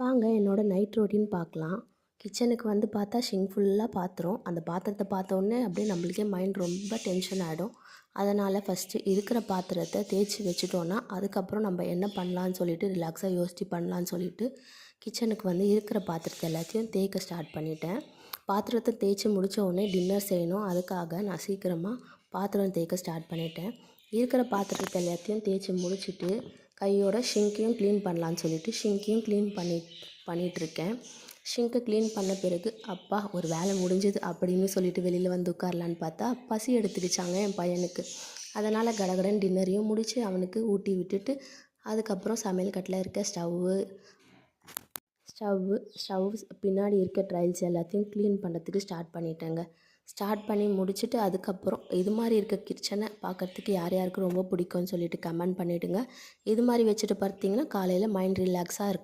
வாங்க என்னோட night routine பார்க்கலாம். கிச்சனுக்கு வந்து பார்த்தா ஷிங்க் ஃபுல்லாக பாத்திரம். அந்த பாத்திரத்த பார்த்த உடனே அப்படியே நம்மளுக்கே மைண்ட் ரொம்ப டென்ஷன் ஆகிடும். அதனால் ஃபஸ்ட்டு இருக்கிற பாத்திரத்தை தேய்ச்சி வச்சுட்டோன்னா அதுக்கப்புறம் நம்ம என்ன பண்ணலான்னு சொல்லிட்டு ரிலாக்ஸாக யோசித்து பண்ணலான்னு சொல்லிட்டு கிச்சனுக்கு வந்து இருக்கிற பாத்திரத்தை எல்லாத்தையும் தேய்க்க ஸ்டார்ட் பண்ணிட்டேன். பாத்திரத்தை தேய்ச்சி முடித்த உடனே டின்னர் செய்யணும். அதுக்காக நான் சீக்கிரமாக பாத்திரம் தேய்க்க ஸ்டார்ட் பண்ணிட்டேன். இருக்கிற பாத்திரத்தை எல்லாத்தையும் தேய்ச்சி முடிச்சுட்டு கையோட ஷிங்க்கையும் க்ளீன் பண்ணலான்னு சொல்லிட்டு ஷிங்க்கையும் க்ளீன் பண்ணிகிட்ருக்கேன். ஷிங்க்கை க்ளீன் பண்ண பிறகு அப்பா ஒரு வேலை முடிஞ்சுது அப்படின்னு சொல்லிட்டு வெளியில் வந்து உட்காரலான்னு பார்த்தா பசி எடுத்துடுச்சாங்க என் பையனுக்கு. அதனால் கடகடன் டின்னரையும் முடித்து அவனுக்கு ஊட்டி விட்டுட்டு அதுக்கப்புறம் சமையல் கட்டில் இருக்க ஸ்டவ் பின்னாடி இருக்க டைல்ஸ் எல்லாத்தையும் க்ளீன் பண்ணுறதுக்கு ஸ்டார்ட் பண்ணிட்டேங்க. ஸ்டார்ட் பண்ணி முடிச்சுட்டு அதுக்கப்புறம் இது மாதிரி இருக்க கிச்சனை பார்க்குறதுக்கு யார் யாருக்கு ரொம்ப பிடிக்கும்னு சொல்லிட்டு கமெண்ட் பண்ணிவிடுங்க. இது மாதிரி வச்சுட்டு பார்த்தீங்கன்னா காலையில் மைண்ட் ரிலாக்ஸாக இருக்கும்.